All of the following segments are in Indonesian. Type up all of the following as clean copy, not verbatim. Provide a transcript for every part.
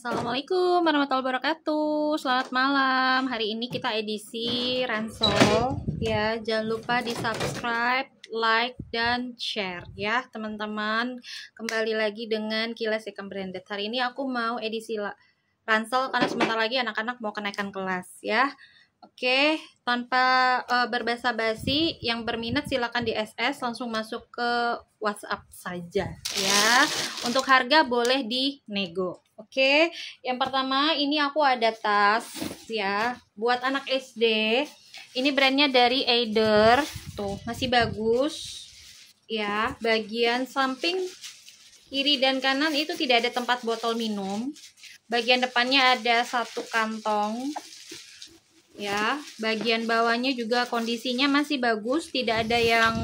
Assalamualaikum warahmatullahi wabarakatuh. Selamat malam. Hari ini kita edisi ransel ya. Jangan lupa di subscribe, like, dan share ya teman-teman. Kembali lagi dengan Kilas Ikan Branded. Hari ini aku mau edisi ransel karena sebentar lagi anak-anak mau kenaikan kelas ya. Oke, tanpa berbasa-basi, yang berminat silakan di SS, langsung masuk ke WhatsApp saja ya. Untuk harga boleh dinego. Oke, yang pertama ini aku ada tas ya buat anak SD. Ini brandnya dari Eider, tuh masih bagus ya. Bagian samping kiri dan kanan itu tidak ada tempat botol minum. Bagian depannya ada satu kantong. Ya, bagian bawahnya juga kondisinya masih bagus, tidak ada yang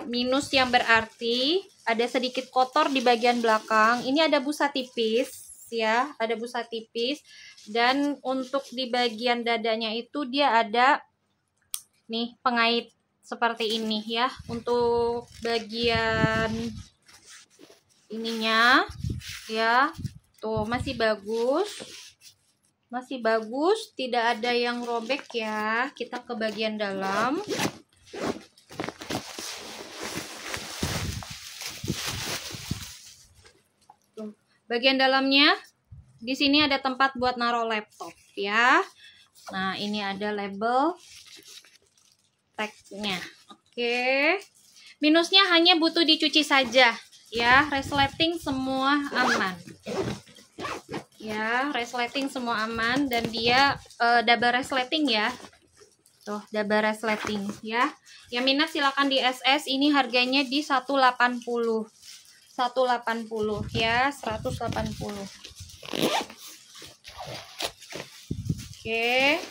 minus yang berarti. Ada sedikit kotor di bagian belakang. Ini ada busa tipis ya, ada busa tipis. Dan untuk di bagian dadanya itu dia ada nih pengait seperti ini ya. Untuk bagian ininya ya, tuh masih bagus. Masih bagus, tidak ada yang robek ya. Kita ke bagian dalam. Tuh, bagian dalamnya di sini ada tempat buat naruh laptop ya. Nah, ini ada label tagnya. Oke. Minusnya hanya butuh dicuci saja ya. Resleting semua aman. Ya, resleting semua aman dan dia double resleting ya. Tuh, double resleting ya. Yang minat silakan di SS, ini harganya di 180. 180 ya, 180. Oke.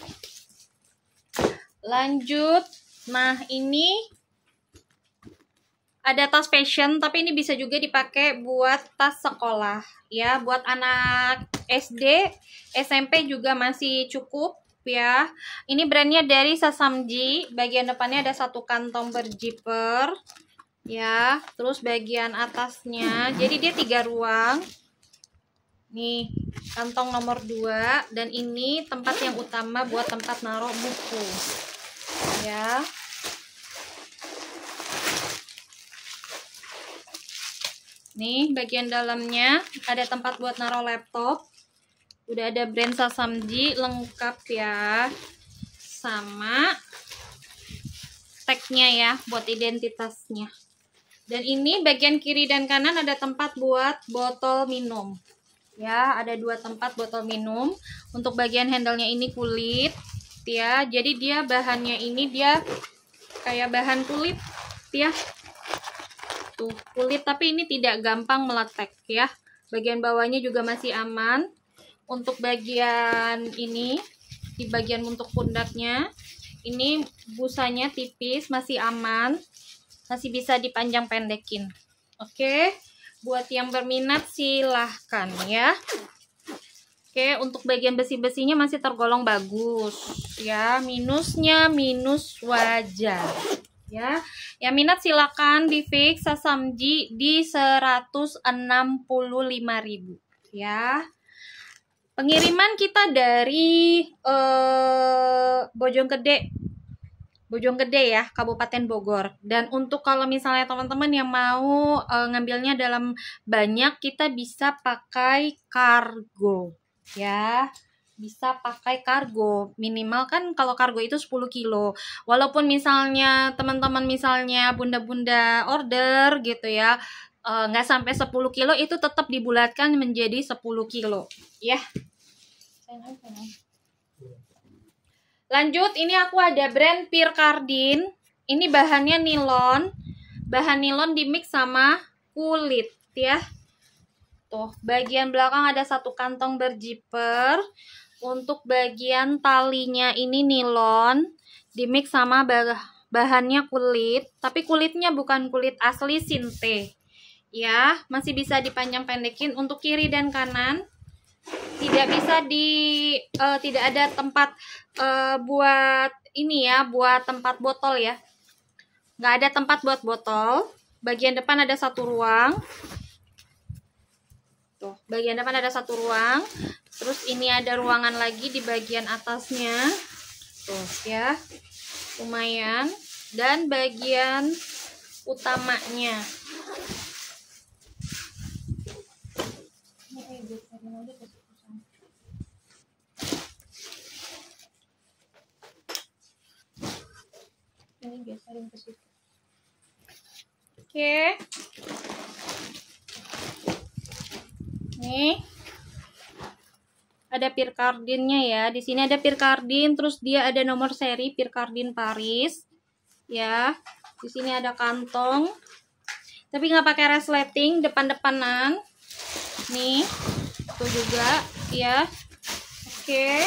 Lanjut. Nah, ini ada tas fashion, tapi ini bisa juga dipakai buat tas sekolah ya, buat anak SD, SMP juga masih cukup ya. Ini brandnya dari Sasamji. Bagian depannya ada satu kantong berzipper ya, terus bagian atasnya jadi dia 3 ruang. Nih, kantong nomor 2, dan ini tempat yang utama buat tempat naruh buku ya. Nih, bagian dalamnya ada tempat buat naruh laptop. Udah ada brand Sasamji lengkap ya. Sama tagnya ya buat identitasnya. Dan ini bagian kiri dan kanan ada tempat buat botol minum. Ya, ada 2 tempat botol minum. Untuk bagian handle-nya ini kulit ya. Jadi dia bahannya ini dia kayak bahan kulit ya. Tuh, kulit, tapi ini tidak gampang meletek ya. Bagian bawahnya juga masih aman. Untuk bagian ini, di bagian untuk pundaknya, ini busanya tipis, masih aman. Masih bisa dipanjang pendekin. Oke, buat yang berminat silahkan ya. Oke, untuk bagian besi-besinya masih tergolong bagus ya. Minusnya minus wajar ya. Yang minat silakan di fix Sasamji di 165.000 ya. Pengiriman kita dari Bojonggede ya, Kabupaten Bogor. Dan untuk kalau misalnya teman-teman yang mau ngambilnya dalam banyak, kita bisa pakai kargo ya. Bisa pakai kargo, minimal kan kalau kargo itu 10 kilo. Walaupun misalnya teman-teman misalnya bunda-bunda order gitu ya, nggak sampai 10 kilo, itu tetap dibulatkan menjadi 10 kilo ya. Lanjut, ini aku ada brand Pierre Cardin. Ini bahannya nilon. Bahan nilon dimix sama kulit ya. Tuh, bagian belakang ada satu kantong berzipper. Untuk bagian talinya ini nilon, dimix sama bahannya kulit, tapi kulitnya bukan kulit asli sinte. Ya, masih bisa dipanjang pendekin. Untuk kiri dan kanan tidak bisa tidak ada tempat buat ini ya, buat tempat botol ya. Nggak ada tempat buat botol. Bagian depan ada satu ruang. Tuh, bagian depan ada satu ruang. Terus ini ada ruangan lagi di bagian atasnya. Tuh ya, lumayan. Dan bagian utamanya. Ini geserin ke situ. Oke. Nih. Ada Pirkardinnya ya. Di sini ada Pirkardin, terus dia ada nomor seri Pirkardin Paris. Ya. Di sini ada kantong. Tapi nggak pakai resleting, depan-depanan. Nih. Itu juga ya. Oke.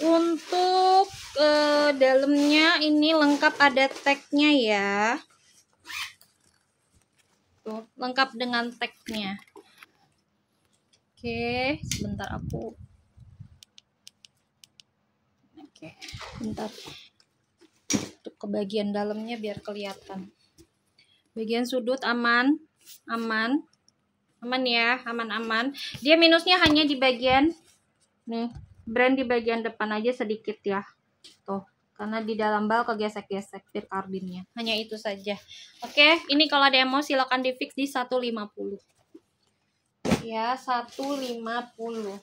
Untuk dalamnya ini lengkap, ada tagnya ya. Tuh, lengkap dengan tagnya. Oke, sebentar aku. Oke, bentar. Untuk ke bagian dalamnya biar kelihatan. Bagian sudut aman, aman ya, aman. Dia minusnya hanya di bagian nih, brand di bagian depan aja sedikit ya. Tuh, karena di dalam bal kegesek-gesek Pirkardinnya. Hanya itu saja. Oke, ini kalau demo silakan di fix di 150. Ya, 150.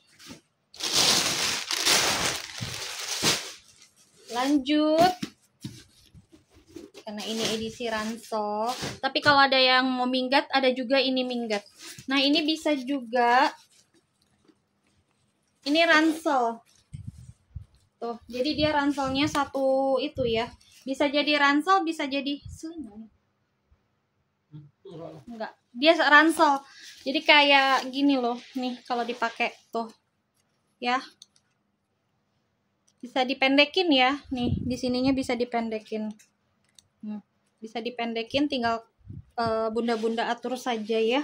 Lanjut. Karena ini edisi ransel. Tapi kalau ada yang mau minggat, ada juga ini minggat. Nah, ini bisa juga. Ini ransel. Tuh, jadi dia ranselnya satu itu ya. Bisa jadi ransel, bisa jadi sling. Enggak, dia ransel. Jadi kayak gini loh, nih kalau dipakai tuh. Ya. Bisa dipendekin ya. Nih, di sininya bisa dipendekin. Bisa dipendekin, tinggal bunda-bunda atur saja ya.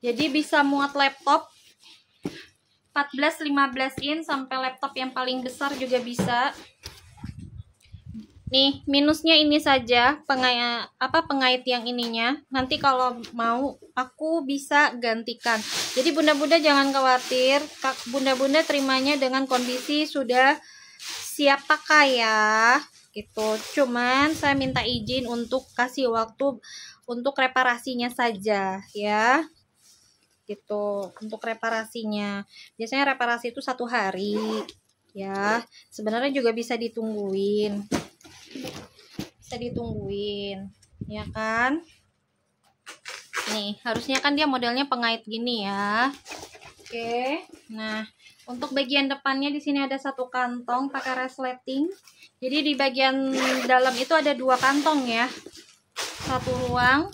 Jadi bisa muat laptop 14-15 in sampai laptop yang paling besar juga bisa. Nih, minusnya ini saja, pengait yang ininya. Nanti kalau mau aku bisa gantikan. Jadi bunda-bunda jangan khawatir, bunda-bunda terimanya dengan kondisi sudah siap pakai ya. Gitu. Cuman saya minta izin untuk kasih waktu untuk reparasinya saja ya. Gitu, untuk reparasinya. Biasanya reparasi itu 1 hari ya. Sebenarnya juga bisa ditungguin. Ya kan? Nih, harusnya kan dia modelnya pengait gini ya. Oke. Nah, untuk bagian depannya di sini ada satu kantong pakai resleting. Jadi di bagian dalam itu ada 2 kantong ya. 1 ruang,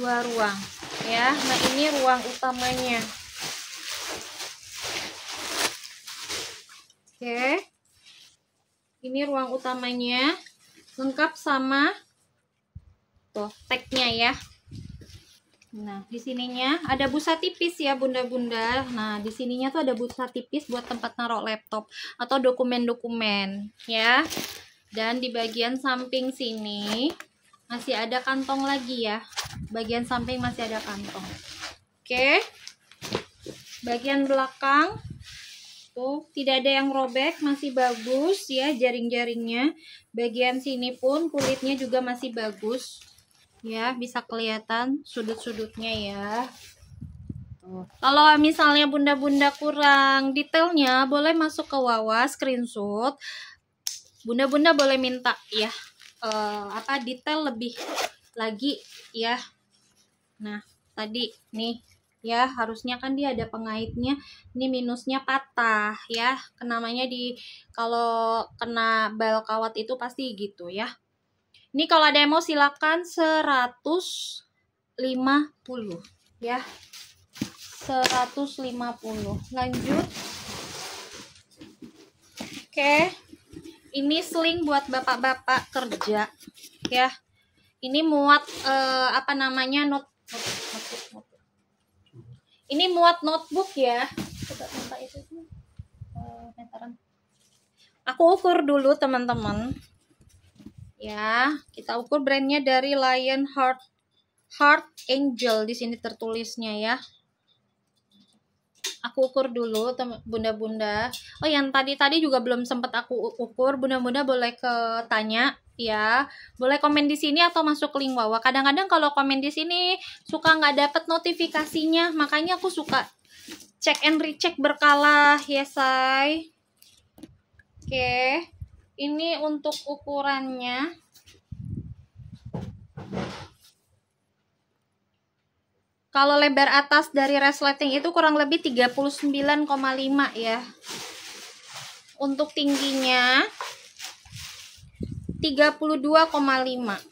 2 ruang ya. Nah, ini ruang utamanya. Oke. Ini ruang utamanya. Lengkap sama tuh tagnya ya. Nah, di sininya ada busa tipis ya bunda-bunda. Nah, di sininya tuh ada busa tipis buat tempat naruh laptop atau dokumen-dokumen ya. Dan di bagian samping sini masih ada kantong lagi ya. Bagian samping masih ada kantong. Oke. Bagian belakang tuh tidak ada yang robek, masih bagus ya jaring-jaringnya. Bagian sini pun kulitnya juga masih bagus. Ya, bisa kelihatan sudut-sudutnya ya. Tuh. Kalau misalnya bunda-bunda kurang detailnya, boleh masuk ke Wawa screenshot. Bunda-bunda boleh minta ya detail lebih lagi ya. Nah, tadi nih ya, harusnya kan dia ada pengaitnya. Ini minusnya patah ya. Namanya kalau kena bal kawat itu pasti gitu ya. Ini kalau demo silakan 150 ya. 150. Lanjut. Oke. Ini sling buat bapak-bapak kerja ya. Ini muat notebook. Ini muat notebook ya. Coba minta itu meteran. Aku ukur dulu teman-teman. Ya, kita ukur brandnya dari Lionheart Heart Angel di sini tertulisnya ya. Aku ukur dulu bunda-bunda. Oh, yang tadi juga belum sempat aku ukur. Bunda-bunda boleh tanya ya. Boleh komen di sini atau masuk link Wawa. Kadang-kadang kalau komen di sini suka nggak dapet notifikasinya, makanya aku suka cek and recheck berkala ya, say. Oke. Ini untuk ukurannya. Kalau lebar atas dari resleting itu kurang lebih 39,5 ya. Untuk tingginya 32,5.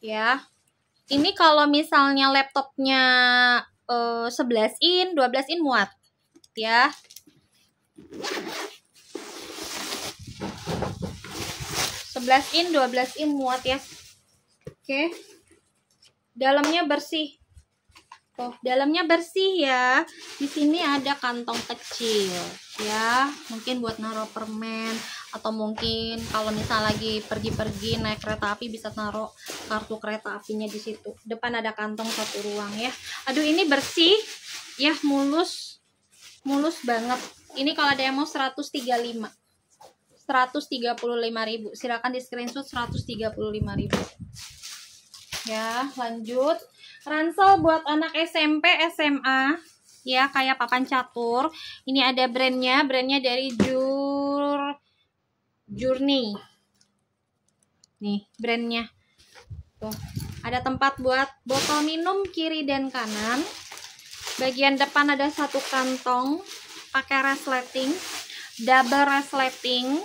Ya. Ini kalau misalnya laptopnya 11 in, 12 in muat. Ya. in 12 in muat ya. Oke. Dalamnya bersih. Oh, dalamnya bersih ya. Di sini ada kantong kecil ya, mungkin buat naruh permen, atau mungkin kalau misal lagi pergi-pergi naik kereta api bisa naruh kartu kereta apinya di situ. Depan ada kantong satu ruang ya. Aduh, ini bersih ya, mulus banget. Ini kalau ada yang mau 135.000. Silakan di screenshot 135.000. Ya, lanjut. Ransel buat anak SMP, SMA ya, kayak papan catur. Ini ada brandnya dari Journey. Nih brandnya. Tuh, ada tempat buat botol minum kiri dan kanan. Bagian depan ada satu kantong pakai resleting, double resleting.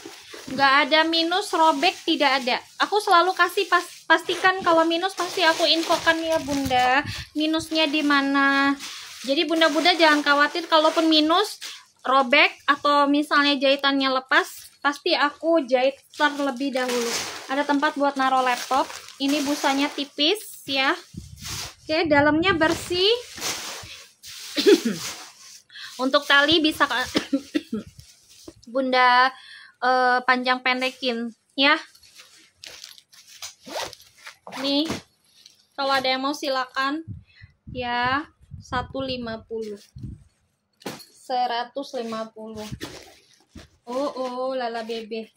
Nggak ada minus, robek tidak ada. Aku selalu kasih pastikan kalau minus pasti aku infokan ya bunda, minusnya di mana. Jadi bunda-bunda jangan khawatir kalaupun minus, robek atau misalnya jahitannya lepas, pasti aku jahit terlebih dahulu. Ada tempat buat naruh laptop. Ini busanya tipis ya. Oke, dalamnya bersih. Untuk tali bisa bunda panjang pendekin ya. Nih, kalau ada yang mau silakan ya. 150. Oh lala bebe.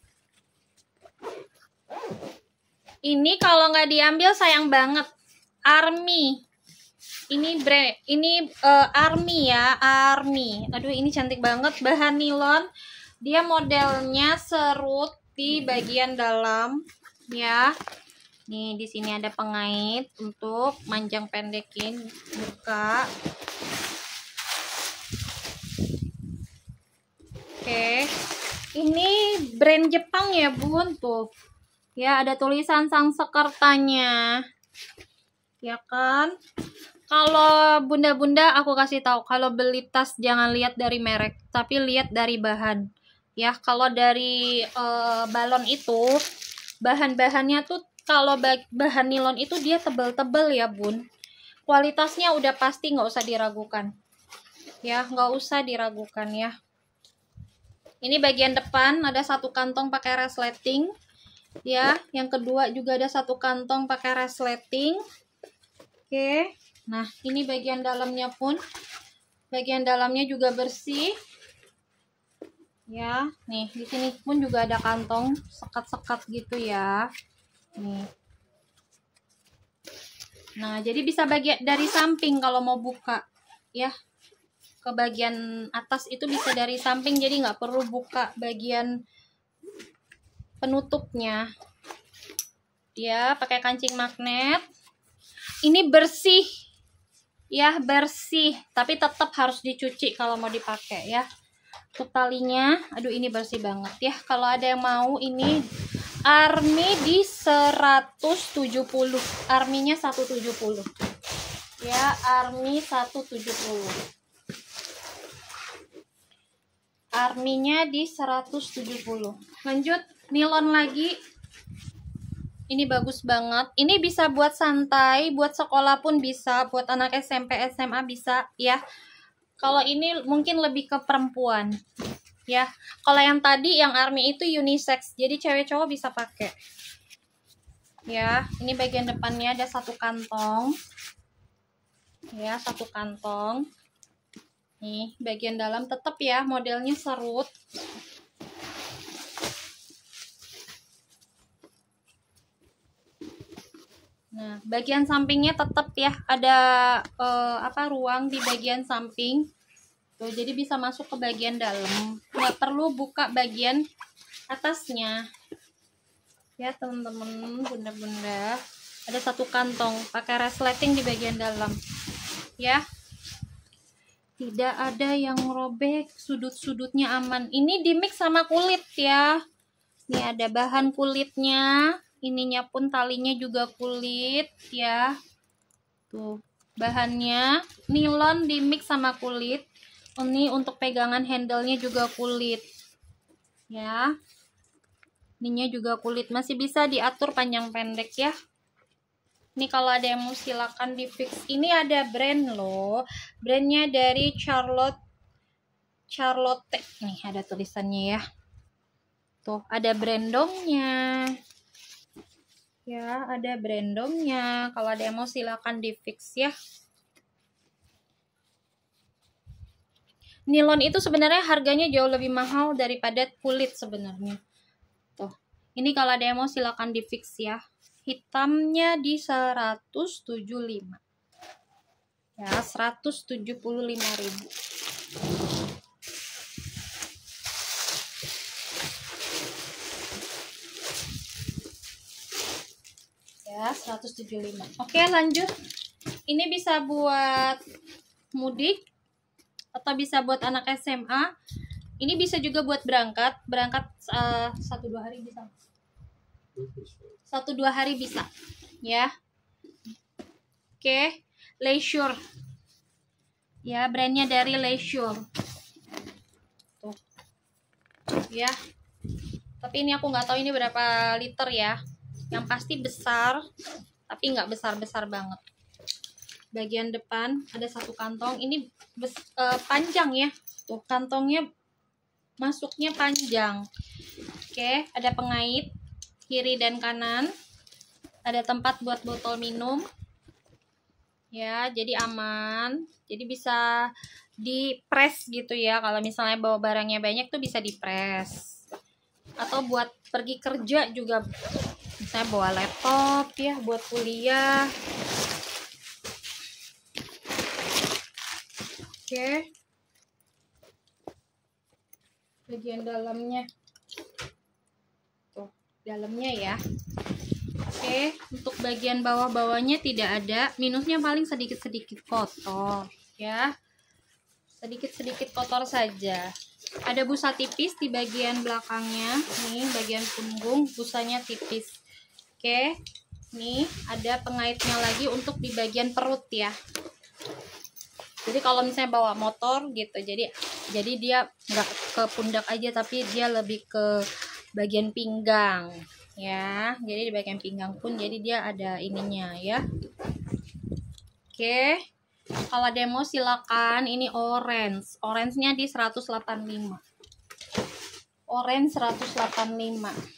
Ini kalau nggak diambil sayang banget. Army. Ini Army ya, Army. Aduh, ini cantik banget, bahan nilon. Dia modelnya serut di bagian dalam ya. Nih, di sini ada pengait untuk manjang pendekin, buka. Oke. Ini brand Jepang ya, Bun, tuh. Ya, ada tulisan Sanskertanya. Ya kan? Kalau bunda-bunda aku kasih tahu, kalau beli tas jangan lihat dari merek, tapi lihat dari bahan. Ya, kalau dari balon itu bahan-bahannya tuh, kalau bahan nilon itu dia tebel-tebel ya bun. Kualitasnya udah pasti, nggak usah diragukan. Ya, nggak usah diragukan ya. Ini bagian depan ada satu kantong pakai resleting. Ya, yang kedua juga ada satu kantong pakai resleting. Oke. Nah, ini bagian dalamnya pun. Bagian dalamnya juga bersih. Ya, nih di sini pun juga ada kantong sekat-sekat gitu ya. Nih. Nah, jadi bisa bagian dari samping kalau mau buka ya. Ke bagian atas itu bisa dari samping, jadi nggak perlu buka bagian penutupnya. Ya, pakai kancing magnet. Ini bersih. Ya, bersih, tapi tetap harus dicuci kalau mau dipakai ya. Untuk talinya, aduh ini bersih banget ya. Kalau ada yang mau, ini Army di 170. Arminya 170. Ya, Army 170. Arminya di 170. Lanjut, nilon lagi. Ini bagus banget. Ini bisa buat santai, buat sekolah pun bisa, buat anak SMP, SMA bisa ya. Kalau ini mungkin lebih ke perempuan ya. Kalau yang tadi yang Army itu unisex, jadi cewek cowok bisa pakai. Ya, ini bagian depannya ada satu kantong. Ya, satu kantong. Nih, bagian dalam tetap ya modelnya serut. Nah, bagian sampingnya tetap ya ada ruang di bagian samping. Tuh, jadi bisa masuk ke bagian dalam. Nggak perlu buka bagian atasnya. Ya, teman-teman, bunda-bunda. Ada satu kantong pakai resleting di bagian dalam. Ya. Tidak ada yang robek, sudut-sudutnya aman. Ini dimix sama kulit ya. Ini ada bahan kulitnya. Ininya pun talinya juga kulit ya. Tuh, bahannya nilon dimix sama kulit. Ini untuk pegangan handle-nya juga kulit. Ya. Ininya juga kulit, masih bisa diatur panjang pendek ya. Ini kalau ada yang mau silakan di fix. Ini ada brand loh. Brandnya dari Charlotte. Nih ada tulisannya ya. Tuh, ada brandongnya. Ya, ada brandongnya. Kalau ada yang mau silakan di fix ya. Nilon itu sebenarnya harganya jauh lebih mahal daripada kulit sebenarnya. Tuh. Ini kalau ada yang mau silakan di fix ya. Hitamnya di 175. Ya, 175.000. Ya, 175. Oke, lanjut. Ini bisa buat mudik atau bisa buat anak SMA. Ini bisa juga buat berangkat 1-2 hari bisa. 1-2 hari bisa. Ya. Oke, Leisure. Ya, brandnya dari Leisure. Tuh. Ya. Tapi ini aku nggak tahu ini berapa liter ya. Yang pasti besar, tapi nggak besar-besar banget. Bagian depan ada satu kantong. Ini panjang ya. Tuh, kantongnya masuknya panjang. Oke, ada pengait kiri dan kanan. Ada tempat buat botol minum. Ya, jadi aman. Jadi bisa dipres gitu ya. Kalau misalnya bawa barangnya banyak tuh bisa dipres. Atau buat pergi kerja juga. Misalnya bawa laptop ya buat kuliah. Oke. Bagian dalamnya. Tuh, dalamnya ya. Oke, untuk bagian bawah-bawahnya tidak ada. Minusnya paling sedikit-sedikit kotor ya. Sedikit-sedikit kotor saja. Ada busa tipis di bagian belakangnya. Nih, bagian punggung busanya tipis. Oke, nih ada pengaitnya lagi untuk di bagian perut ya. Jadi kalau misalnya bawa motor gitu, jadi dia nggak ke pundak aja, tapi dia lebih ke bagian pinggang ya. Jadi di bagian pinggang pun jadi dia ada ininya ya. Oke, kalau ada yang mau silakan. Ini orange-nya di 185. Orange 185.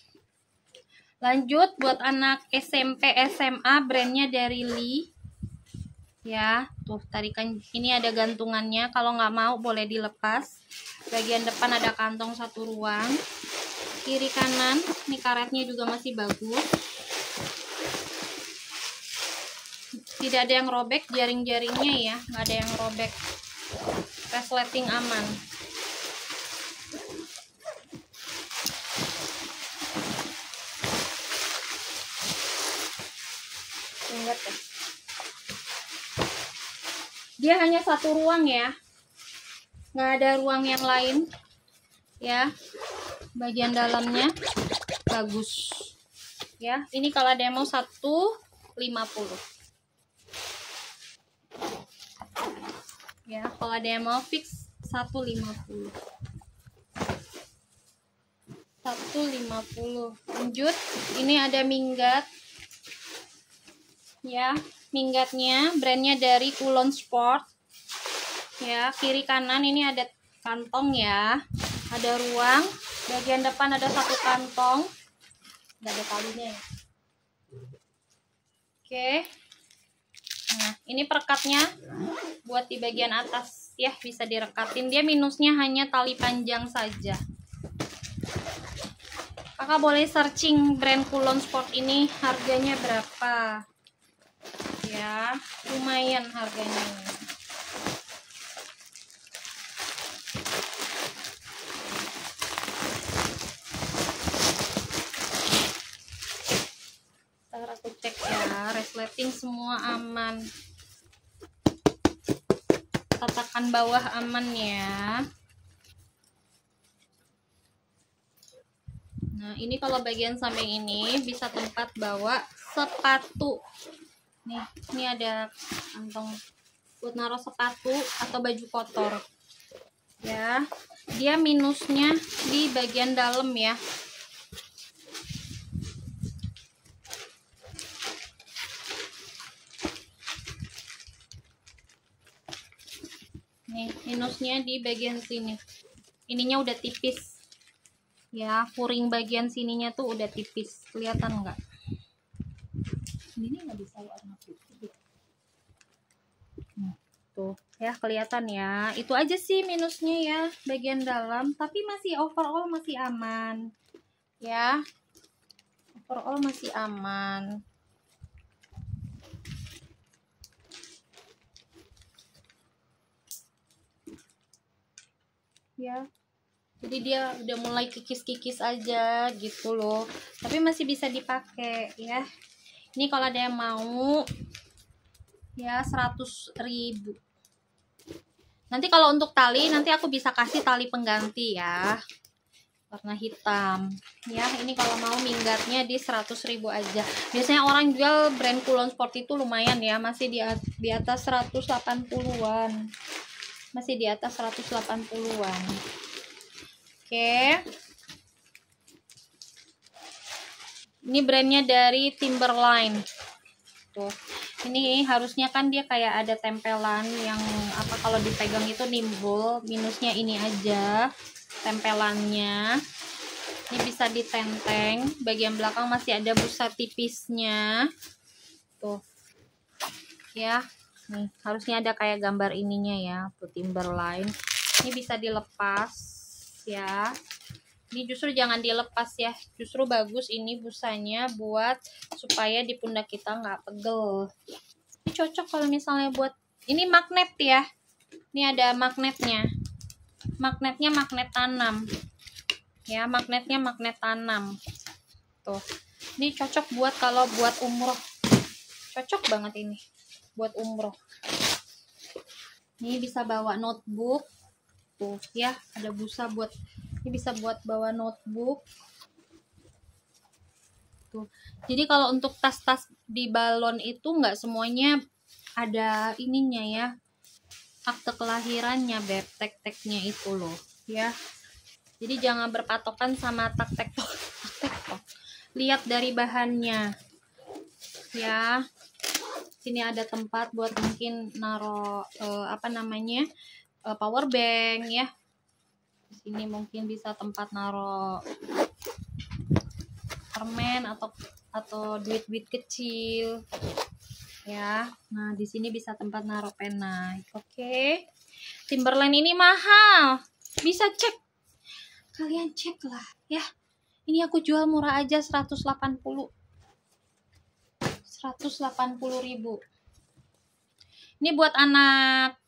Lanjut buat anak SMP SMA, brandnya dari Lee ya. Tuh, tarikan ini ada gantungannya. Kalau nggak mau boleh dilepas. Bagian depan ada kantong satu ruang. Kiri kanan, ini karetnya juga masih bagus. Tidak ada yang robek jaring-jaringnya ya, nggak ada yang robek. Resleting aman. Ingat ya. Dia hanya satu ruang ya, nggak ada ruang yang lain ya. Bagian dalamnya bagus ya. Ini kalau ada yang mau 150 ya. Kalau ada yang mau fix 150. Lanjut, ini ada minggat ya. Minggatnya brandnya dari Kulon Sport ya. Kiri kanan ini ada kantong ya, ada ruang. Bagian depan ada satu kantong, nggak ada talinya ya. Oke. Nah, ini perekatnya buat di bagian atas ya, bisa direkatin. Dia minusnya hanya tali panjang saja. Kakak boleh searching brand Kulon Sport ini harganya berapa. Ya, lumayan harganya ini. Ntar aku cek ya, resleting semua aman. Tatakan bawah aman ya. Nah, ini kalau bagian samping ini bisa tempat bawa sepatu. Nih, ini ada kantong buat naruh sepatu atau baju kotor. Ya, dia minusnya di bagian dalam ya. Nih, minusnya di bagian sini. Ininya udah tipis. Ya, puring bagian sininya tuh udah tipis. Kelihatan nggak? Ini nggak bisa warna putih. Tuh, ya kelihatan ya. Itu aja sih minusnya ya, bagian dalam. Tapi masih overall masih aman. Ya, overall masih aman. Ya, jadi dia udah mulai kikis-kikis aja gitu loh, tapi masih bisa dipakai ya. Ini kalau ada yang mau ya 100.000. Nanti kalau untuk tali nanti aku bisa kasih tali pengganti ya, warna hitam ya. Ini kalau mau minggatnya di 100.000 aja. Biasanya orang jual brand Kulon Sport itu lumayan ya, masih di atas 180-an, masih di atas 180-an. Oke. Ini brandnya dari Timberline. Tuh. Ini harusnya kan dia kayak ada tempelan yang apa kalau dipegang itu nimbul. Minusnya ini aja tempelannya. Ini bisa ditenteng. Bagian belakang masih ada busa tipisnya. Tuh. Ya. Nih, harusnya ada kayak gambar ininya ya, tuh Timberline. Ini bisa dilepas ya. Ini justru jangan dilepas ya, justru bagus ini busanya buat supaya di pundak kita nggak pegel. Ini cocok kalau misalnya buat, ini magnet ya, ini ada magnetnya. Magnetnya magnet tanam ya, magnetnya magnet tanam tuh. Ini cocok buat kalau buat umroh, cocok banget ini buat umroh. Ini bisa bawa notebook tuh ya, ada busa buat, ini bisa buat bawa notebook tuh. Jadi kalau untuk tas-tas di balon itu nggak semuanya ada ininya ya, akte kelahirannya, beb, tag-tagnya itu loh ya. Jadi jangan berpatokan sama tag-tag. Lihat dari bahannya ya. Sini ada tempat buat mungkin naro apa namanya, power bank ya. Di sini mungkin bisa tempat naro permen atau duit-duit kecil ya. Nah, di sini bisa tempat naruh pena. Oke. Timberline ini mahal. Bisa cek. Kalian cek lah ya. Ini aku jual murah aja 180.000. Ini buat anak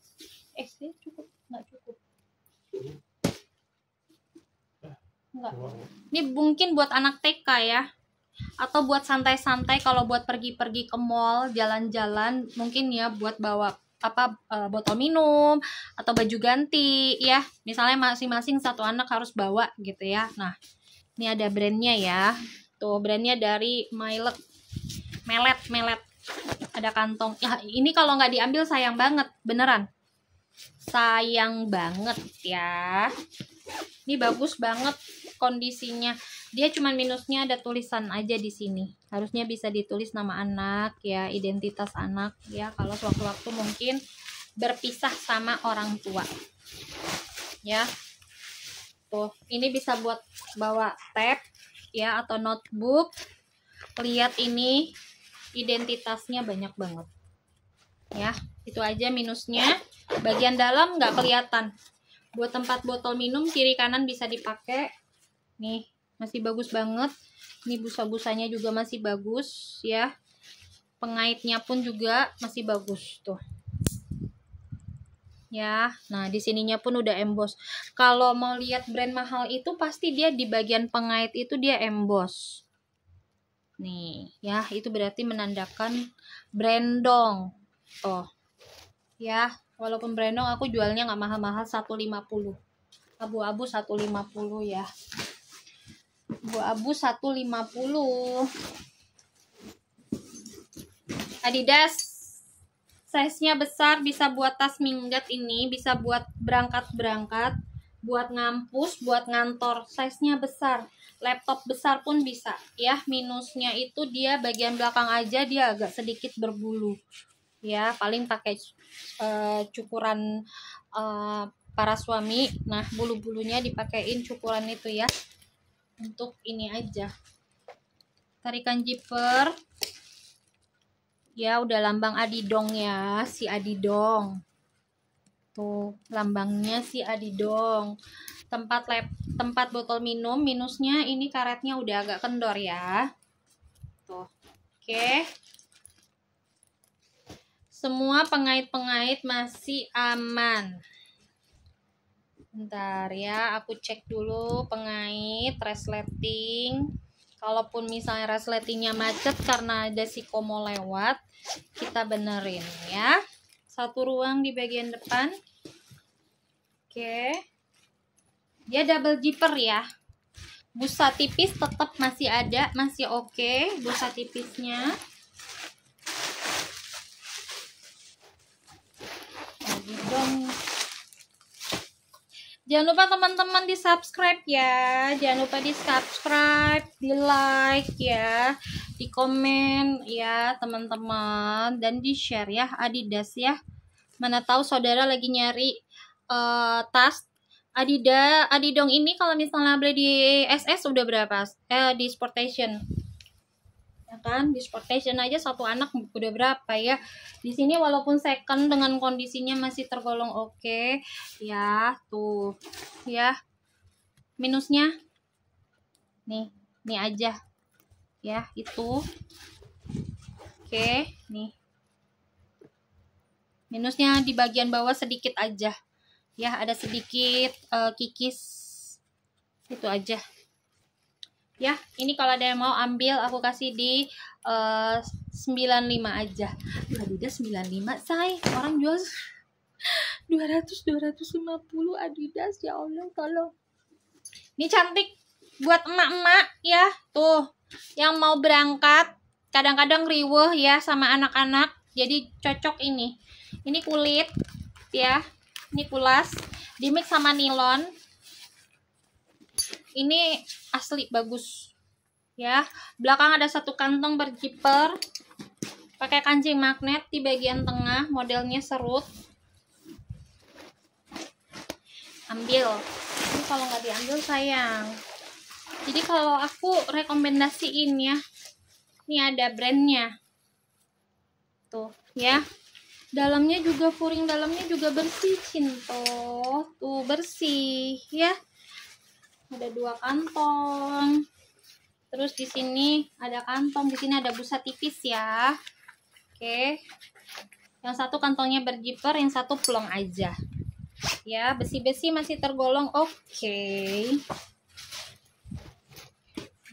SD cukup? Nggak cukup. Enggak. Ini mungkin buat anak TK ya. Atau buat santai-santai kalau buat pergi-pergi ke mall, jalan-jalan, mungkin ya buat bawa apa botol minum atau baju ganti ya. Misalnya masing-masing satu anak harus bawa gitu ya. Nah, ini ada brandnya ya. Tuh, brandnya dari Melet. Ada kantong. Ya, ini kalau nggak diambil sayang banget, beneran. Sayang banget ya. Ini bagus banget kondisinya. Dia cuma minusnya ada tulisan aja di sini. Harusnya bisa ditulis nama anak ya, identitas anak ya, kalau sewaktu-waktu mungkin berpisah sama orang tua. Ya. Tuh, ini bisa buat bawa tab ya atau notebook. Lihat ini identitasnya banyak banget. Ya, itu aja minusnya. Bagian dalam nggak kelihatan. Buat tempat botol minum kiri kanan bisa dipakai. Nih, masih bagus banget. Ini busa-busanya juga masih bagus ya. Pengaitnya pun juga masih bagus tuh. Ya, nah di sininya pun udah emboss. Kalau mau lihat brand mahal itu pasti dia di bagian pengait itu dia emboss. Nih, ya itu berarti menandakan brandong. Oh, ya walaupun brandong aku jualnya nggak mahal-mahal 150. Abu-abu 150 ya. Abu-abu 150. Adidas size-nya besar, bisa buat tas minggat ini, bisa buat berangkat-berangkat, buat ngampus, buat ngantor. Size-nya besar. Laptop besar pun bisa ya. Minusnya itu dia bagian belakang aja dia agak sedikit berbulu. Ya, paling pakai cukuran para suami. Nah, bulu-bulunya dipakein cukuran itu ya. Untuk ini aja. Tarikan zipper. Ya, udah lambang Adidong ya, si Adidong. Tuh, lambangnya si Adidong. Tempat botol minum, minusnya ini karetnya udah agak kendor ya. Tuh. Oke. Semua pengait-pengait masih aman. Bentar ya, aku cek dulu pengait, resleting. Kalaupun misalnya resletingnya macet karena ada si komo lewat, kita benerin ya. Satu ruang di bagian depan. Oke. Dia double zipper ya. Busa tipis tetap masih ada, masih oke busa tipisnya. Lagi dong. Jangan lupa teman-teman di subscribe ya. Jangan lupa di subscribe, di like ya, di komen ya teman-teman, dan di share ya Adidas ya. Mana tahu saudara lagi nyari tas Adidong ini kalau misalnya beli di SS udah berapa? Di Sportation. Ya kan, di Sportation aja satu anak udah berapa ya. Di sini walaupun second dengan kondisinya masih tergolong oke ya. Tuh ya, minusnya nih aja ya, itu oke. Nih minusnya di bagian bawah sedikit aja ya, ada sedikit kikis, itu aja ya. Ini kalau ada yang mau ambil aku kasih di 95 aja. Adidas 95 say, orang jual 250 Adidas, ya Allah tolong. Ini cantik buat emak-emak ya, tuh yang mau berangkat kadang-kadang riweuh ya sama anak-anak, jadi cocok ini kulit ya, ini kulas di mix sama nilon. Ini asli bagus ya. Belakang ada satu kantong berzipper, pakai kancing magnet di bagian tengah, modelnya serut. Ambil, ini kalau nggak diambil sayang. Jadi kalau aku rekomendasiin ya, ini ada brandnya tuh ya. Dalamnya juga furing, dalamnya juga bersih Cinto, tuh bersih ya. Ada 2 kantong. Terus di sini ada kantong, di sini ada busa tipis ya. Oke. Yang satu kantongnya berzipper, yang satu plong aja. Ya, besi-besi masih tergolong oke.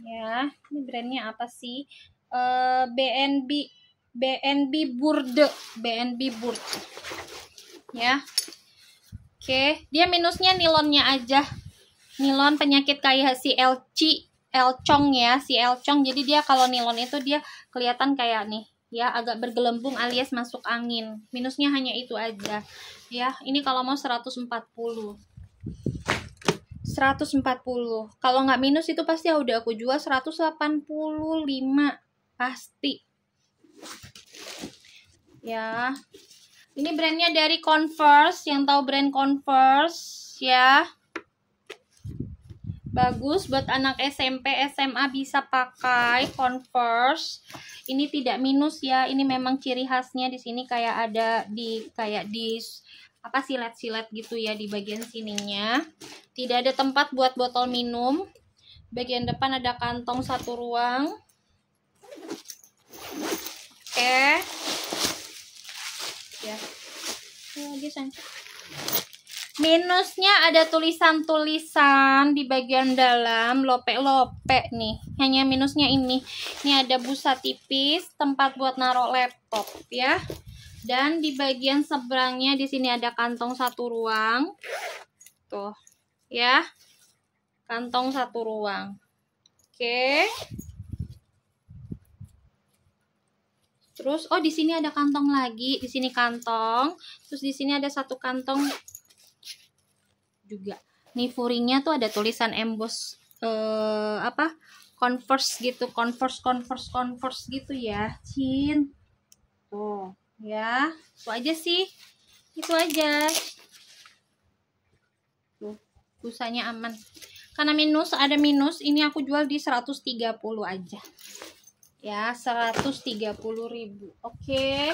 Ya, ini brandnya apa sih? BNB Burde. Ya. Oke, dia minusnya nilonnya aja. Nilon penyakit kayak si Elcong ya, si Elcong. Jadi dia kalau nilon itu dia kelihatan kayak nih ya, agak bergelembung alias masuk angin. Minusnya hanya itu aja ya. Ini kalau mau 140. Kalau nggak minus itu pasti udah aku jual 185 pasti ya. Ini brandnya dari Converse, yang tahu brand Converse ya. Bagus buat anak SMP, SMA bisa pakai Converse. Ini tidak minus ya. Ini memang ciri khasnya di sini kayak ada di apa silet-silet gitu ya di bagian sininya. Tidak ada tempat buat botol minum. Bagian depan ada kantong satu ruang. Oke. Ya. Lagi saja. Minusnya ada tulisan-tulisan di bagian dalam, lope-lope nih. Hanya minusnya ini. Ini ada busa tipis, tempat buat naruh laptop ya. Dan di bagian seberangnya di sini ada kantong satu ruang. Tuh, ya. Kantong satu ruang. Oke. Terus di sini ada kantong lagi, di sini kantong. Terus di sini ada satu kantong juga. Nih furingnya tuh ada tulisan emboss apa? Converse gitu, Converse gitu ya. Cin. Tuh, ya. Itu aja sih. Itu aja. Tuh, busanya aman. Karena ada minus, ini aku jual di 130 aja. Ya, 130.000. Oke.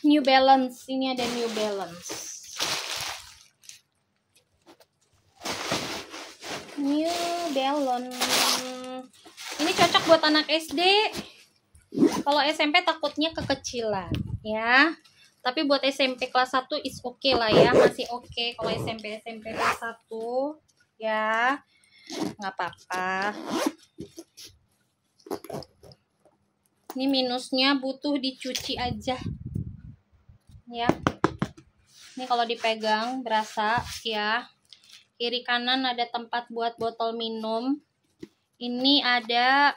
New Balance, ini ada New Balance. New Balance. Ini cocok buat anak SD. Kalau SMP takutnya kekecilan, ya. Tapi buat SMP kelas 1 is okay lah ya, masih okay kalau SMP kelas 1, ya. Nggak apa-apa. Ini minusnya butuh dicuci aja. Ya. Ini kalau dipegang berasa ya. Kiri kanan ada tempat buat botol minum. Ini ada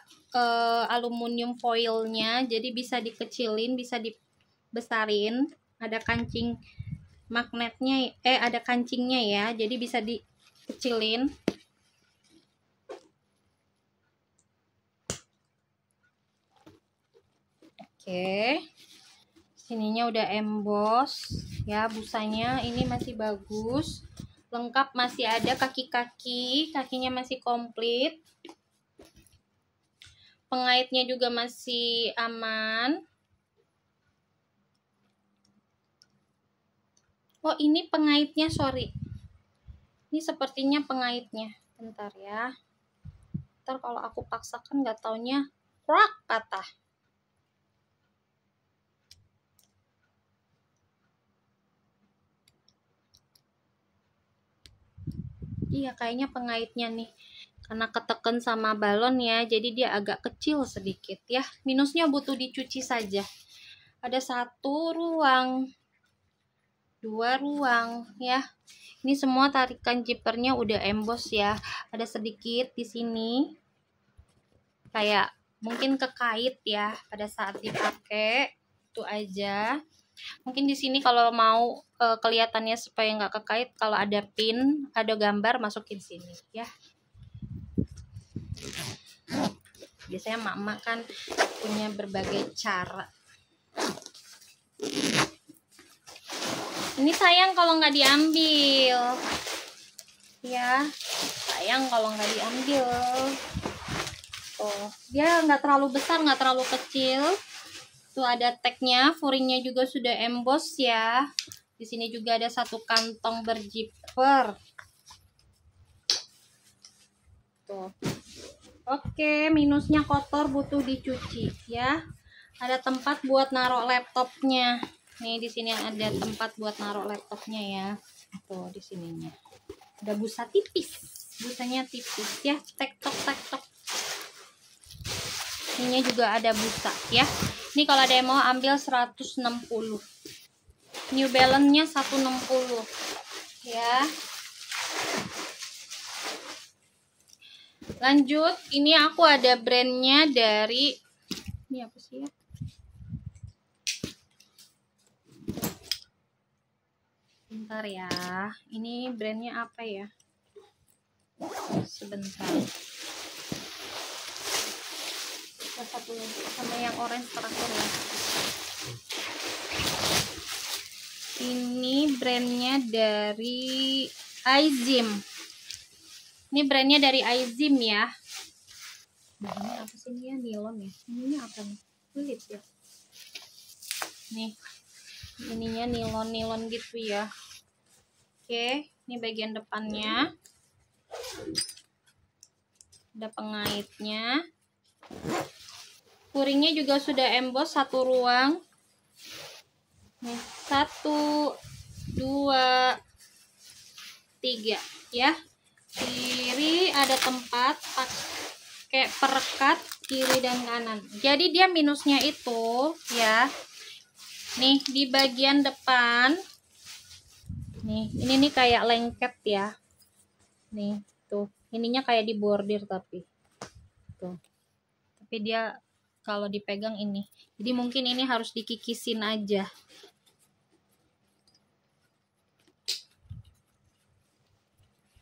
aluminium foilnya, jadi bisa dikecilin, bisa dibesarin. Ada kancing magnetnya, ada kancingnya ya, jadi bisa dikecilin. Oke, sininya udah emboss ya, busanya ini masih bagus. Lengkap, masih ada kakinya masih komplit. Pengaitnya juga masih aman. Oh, ini pengaitnya, sorry. Ini sepertinya pengaitnya. Bentar ya. Ntar kalau aku paksakan nggak taunya prak patah. Iya, kayaknya pengaitnya nih. Karena ketekan sama balon ya, jadi dia agak kecil sedikit ya. Minusnya butuh dicuci saja. Ada 1 ruang, 2 ruang ya. Ini semua tarikan zippernya udah emboss ya. Ada sedikit di sini, kayak mungkin kekait ya pada saat dipakai. Itu aja. Mungkin di sini kalau mau kelihatannya supaya nggak kekait, kalau ada pin, ada gambar, masukin sini ya. Biasanya mak-mak kan punya berbagai cara. Ini sayang kalau nggak diambil ya, sayang kalau nggak diambil. Dia nggak terlalu besar, nggak terlalu kecil. Tuh ada tagnya, furingnya juga sudah emboss ya. Di sini juga ada satu kantong berzipper. Tuh. Oke, minusnya kotor, butuh dicuci ya. Ada tempat buat naruh laptopnya. Nih di sini ada tempat buat naruh laptopnya ya. Tuh di sininya. Ada busa tipis. Busanya tipis ya. Tek-tok. Ini juga ada busa ya. Ini kalau ada yang mau ambil 160. New Balance-nya 160 ya. Lanjut, ini aku ada brandnya dari, ini apa sih ya? Bentar ya, ini brandnya apa ya? Sebentar. Satu lagi sama yang orange terakhir ya. Ini brandnya dari iZim. Ini brandnya dari Aizim ya. Bahannya apa sih ini ya? Nilon ya. Ininya apa nih? Kulit ya. Nih. Ininya nilon gitu ya. Oke, ini bagian depannya. Ada pengaitnya. Kuringnya juga sudah emboss 1 ruang. Nih, 1, 2, 3 ya. Kiri ada tempat pakai perekat kiri dan kanan. Jadi dia minusnya itu ya. Nih di bagian depan. Nih, ini nih kayak lengket ya. Nih, tuh. Ininya kayak di bordir tapi. Tuh. Tapi dia kalau dipegang ini. Jadi mungkin ini harus dikikisin aja.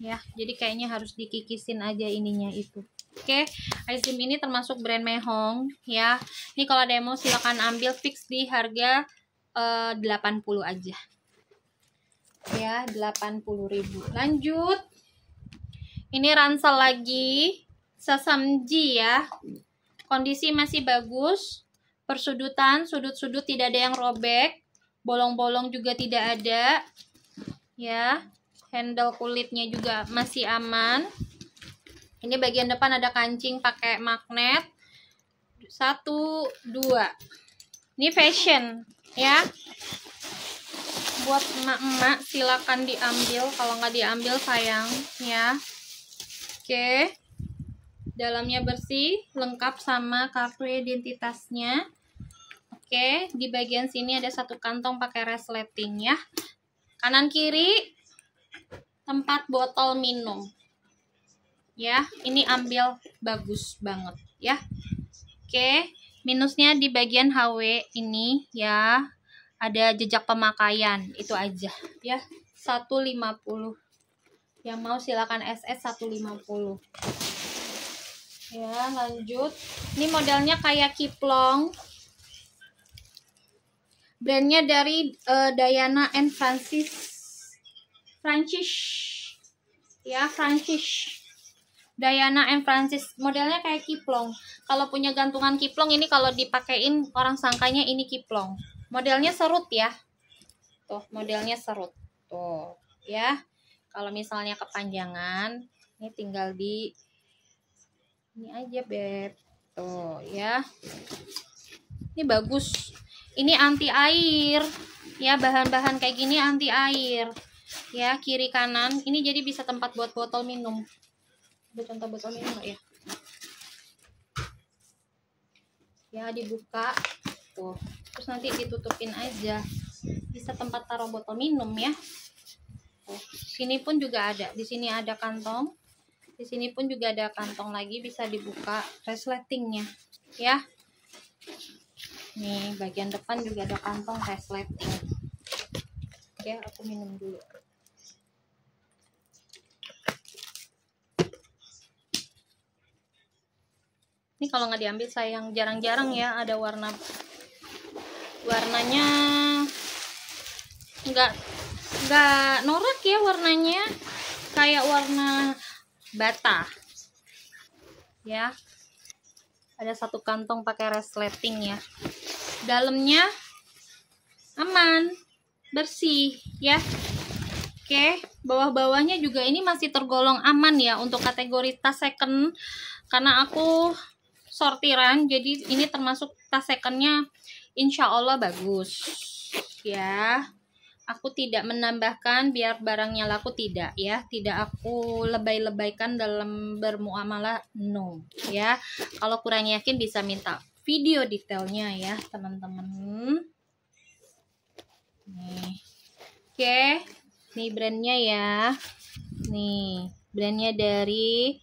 Ya, jadi kayaknya harus dikikisin aja ininya itu. Oke, Aizim ini termasuk brand mehong ya. Ini kalau ada yang mau silakan ambil, fix di harga 80 aja. Ya, 80.000. Lanjut. Ini ransel lagi, Sasamji ya. Kondisi masih bagus. Persudutan, sudut-sudut tidak ada yang robek. Bolong-bolong juga tidak ada. Ya. Handle kulitnya juga masih aman. Ini bagian depan ada kancing pakai magnet. 1, 2. Ini fashion ya. Buat emak-emak silakan diambil. Kalau nggak diambil sayang ya. Oke. Dalamnya bersih, lengkap sama kartu identitasnya. Oke, di bagian sini ada 1 kantong pakai resleting ya. Kanan kiri tempat botol minum. Ya, ini ambil bagus banget ya. Oke, minusnya di bagian HW ini ya. Ada jejak pemakaian, itu aja ya. 150. Yang mau silakan SS 150. Ya, lanjut. Ini modelnya kayak kiplong. Brandnya dari Diana and Francis. Ya, Francis. Diana and Francis. Modelnya kayak kiplong. Kalau punya gantungan kiplong ini kalau dipakein orang sangkanya ini kiplong. Modelnya serut ya. Tuh, modelnya serut. Tuh, ya. Kalau misalnya kepanjangan, ini tinggal di ini aja, Beb. Tuh, ya. Ini bagus. Ini anti air. Ya, bahan-bahan kayak gini anti air. Ya, kiri kanan. Ini jadi bisa tempat buat botol minum. Ada contoh botol minum nggak ya? Ya, dibuka. Tuh. Terus nanti ditutupin aja. Bisa tempat taruh botol minum ya. Tuh. Sini pun juga ada. Di sini ada kantong. Di sini pun juga ada kantong lagi, bisa dibuka resletingnya ya. Nih, bagian depan juga ada kantong resleting. Oke, aku minum dulu. Ini kalau nggak diambil sayang, jarang-jarang ya ada warnanya nggak norak ya, warnanya kayak warna bata ya. Ada 1 kantong pakai resleting ya. Dalamnya aman, bersih ya. Oke, bawah-bawahnya juga ini masih tergolong aman ya untuk kategori tas second, karena aku sortiran, jadi ini termasuk tas secondnya insya Allah bagus ya. Aku tidak menambahkan biar barangnya laku, tidak ya. Tidak aku lebay-lebaykan dalam bermuamalah, no ya. Kalau kurang yakin bisa minta video detailnya ya teman-teman. Nih. Oke, nih brandnya ya. Nih, brandnya dari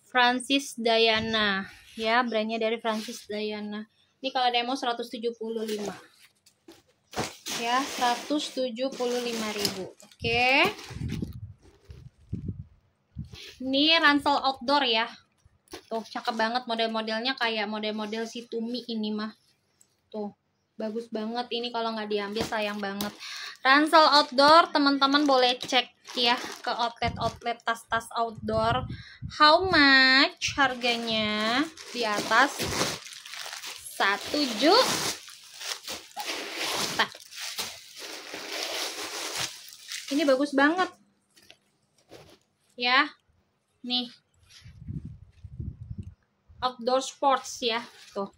Francis Diana ya, brandnya dari Francis Diana. Ini kalau demo 175 ya, 175.000. Oke, ini ransel outdoor ya. Tuh, cakep banget model-modelnya, kayak model-model si Tumi ini mah. Tuh, Bagus banget ini, kalau nggak diambil sayang banget. Ransel outdoor, teman-teman boleh cek ya ke outlet tas-tas outdoor. How much harganya? Di atas 1 juta. Ini bagus banget ya. Nih, outdoor sports ya, tuh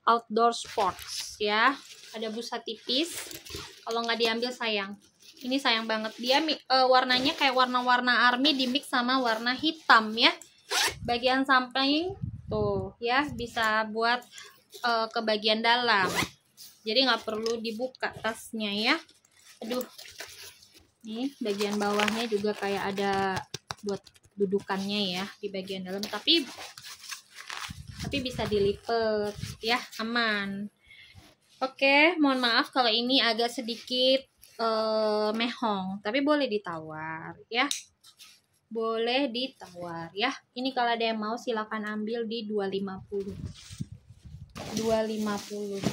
outdoor sports ya. Ada busa tipis, kalau nggak diambil sayang. Ini sayang banget, dia warnanya kayak warna-warna army di mix sama warna hitam ya. Bagian samping tuh ya, bisa buat ke bagian dalam, jadi nggak perlu dibuka tasnya ya. Aduh, nih bagian bawahnya juga kayak ada buat dudukannya ya di bagian dalam, tapi bisa dilipat ya, aman. Oke, mohon maaf kalau ini agak sedikit mehong, tapi boleh ditawar ya. Boleh ditawar ya. Ini kalau ada yang mau silakan ambil di 250. 250.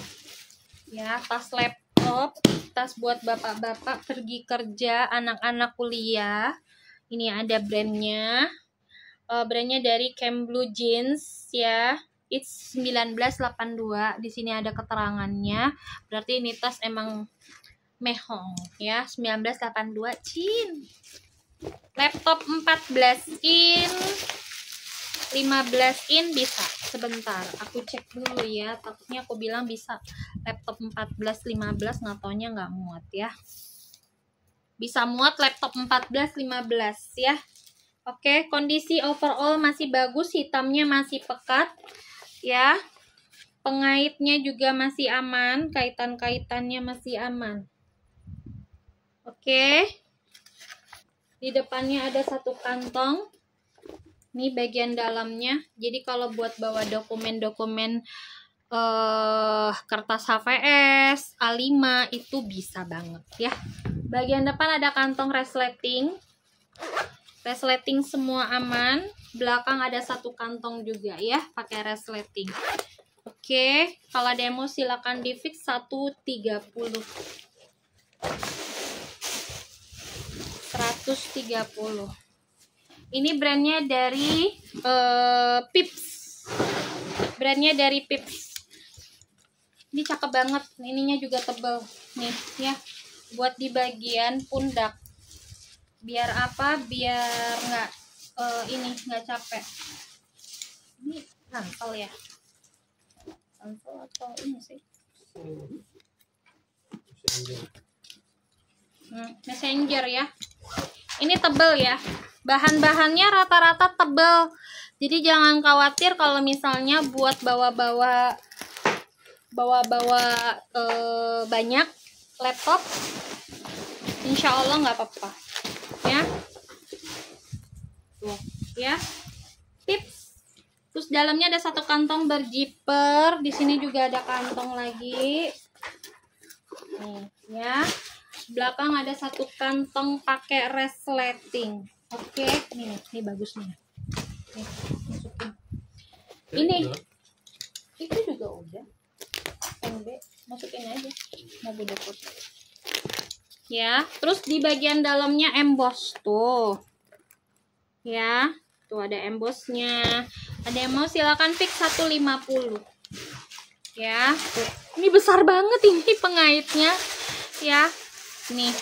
Ya, tas laptop, tas buat bapak-bapak pergi kerja, anak-anak kuliah. Ini ada brandnya. Brandnya dari Camp Blue Jeans ya. It's 1982. Di sini ada keterangannya. Berarti ini tas emang mehong ya. 1982 Cin. Laptop 14 in, 15 in bisa. Sebentar, aku cek dulu ya. Takutnya aku bilang bisa laptop 14, 15, nggak taunya nggak muat ya. Bisa muat laptop 14, 15 ya. Oke, kondisi overall masih bagus, hitamnya masih pekat ya. Pengaitnya juga masih aman, kaitan-kaitannya masih aman. Oke. Di depannya ada satu kantong. Ini bagian dalamnya. Jadi kalau buat bawa dokumen-dokumen kertas HVS, A5 itu bisa banget ya. Bagian depan ada kantong resleting. Resleting semua aman. Belakang ada satu kantong juga ya, pakai resleting. Oke, kalau demo silakan di fix 130. 130. Ini brandnya dari Pips. Brandnya dari Pips. Ini cakep banget. Ininya juga tebel nih ya. Buat di bagian pundak. Biar apa? Biar nggak nggak capek. Ini ransel ya. Ransel atau ini sih? Messenger ya. Ini tebel ya. Bahan-bahannya rata-rata tebel. Jadi jangan khawatir kalau misalnya buat bawa-bawa banyak laptop. Insya Allah nggak apa-apa. Ya. Tuh, ya. Tips. Terus dalamnya ada satu kantong berzipper. Di sini juga ada kantong lagi. Nih, ya. Belakang ada satu kantong pakai resleting. Oke, nih bagus nih. Nih, masukin. Ini itu juga udah. Masukin aja. Mau dapur. Ya, terus di bagian dalamnya emboss tuh. Ya, tuh ada embossnya. Ada yang mau silakan fix 150. Ya, tuh. Ini besar banget ini pengaitnya. Ya. Nih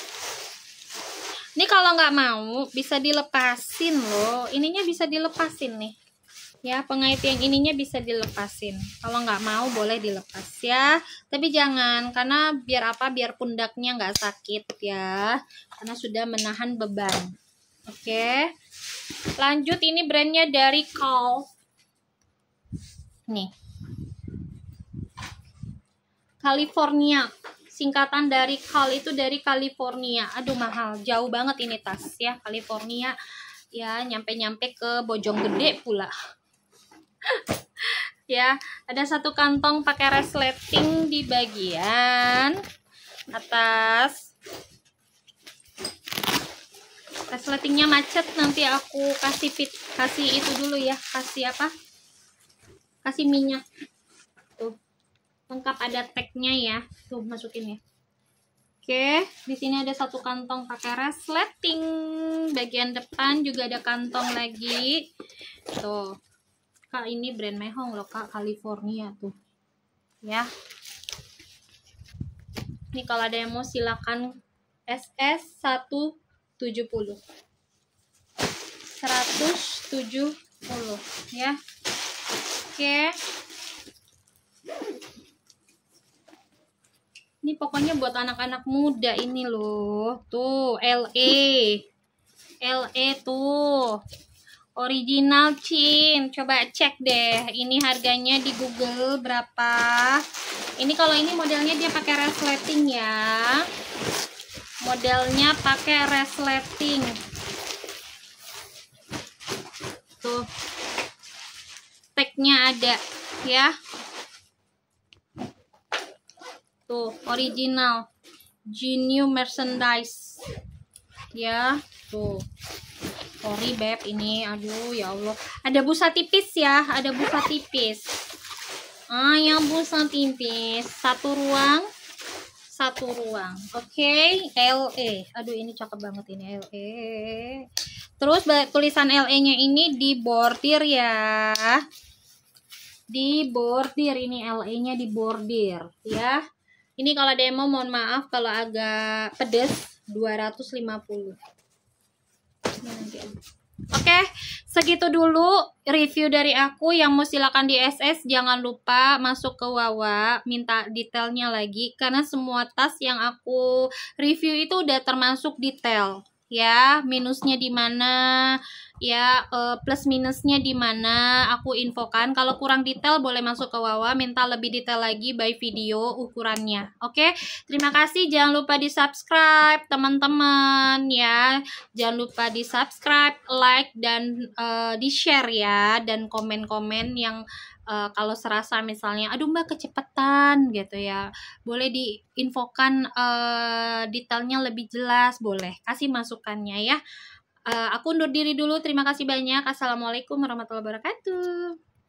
kalau nggak mau bisa dilepasin loh, ininya bisa dilepasin nih ya, pengait yang ininya bisa dilepasin. Kalau nggak mau boleh dilepas ya, tapi jangan, karena biar apa, biar pundaknya nggak sakit ya, karena sudah menahan beban. Oke, lanjut. Ini brandnya dari Cal nih, California. Singkatan dari Cal itu dari California. Aduh mahal, jauh banget ini tas ya, California ya, nyampe-nyampe ke Bojonggede pula. Ya, ada satu kantong pakai resleting di bagian atas. Resletingnya macet, nanti aku kasih itu dulu ya, kasih minyak tuh. lengkap, ada tagnya ya. Tuh masukin ya. Oke, di sini ada satu kantong pakai resleting. Bagian depan juga ada kantong lagi. Tuh. Kak, ini brand mehong loh, Kak, California tuh. Ya. Ini kalau ada yang mau silakan SS 170 ya. Oke. Ini pokoknya buat anak-anak muda ini loh. Tuh, LE tuh. Original Chin. Coba cek deh. Ini harganya di Google berapa. Ini kalau ini modelnya dia pakai resleting ya. Modelnya pakai resleting. Tuh. Tagnya ada ya. Tuh, original Genius merchandise ya. Tuh, sorry beb, ini aduh ya Allah, ada busa tipis ya, ada busa tipis. Yang busa tipis, satu ruang. Oke, LE. Aduh, ini cakep banget ini LE. Terus tulisan LE nya ini di bordir ya, di bordir. Ini LE nya di bordir ya. Ini kalau demo mohon maaf kalau agak pedes, 250. Oke, segitu dulu review dari aku. Yang mau silakan di SS, jangan lupa masuk ke Wawa, minta detailnya lagi karena semua tas yang aku review itu udah termasuk detail. Ya, minusnya di mana, ya plus minusnya di mana aku infokan. Kalau kurang detail boleh masuk ke Wawa, minta lebih detail lagi by video ukurannya. Oke, terima kasih. Jangan lupa di subscribe teman-teman ya. Jangan lupa di subscribe, like, dan di share ya, dan komen-komen yang kalau serasa misalnya aduh mbak kecepatan gitu ya, boleh diinfokan detailnya lebih jelas, boleh kasih masukannya ya. Aku undur diri dulu, terima kasih banyak. Assalamualaikum warahmatullahi wabarakatuh.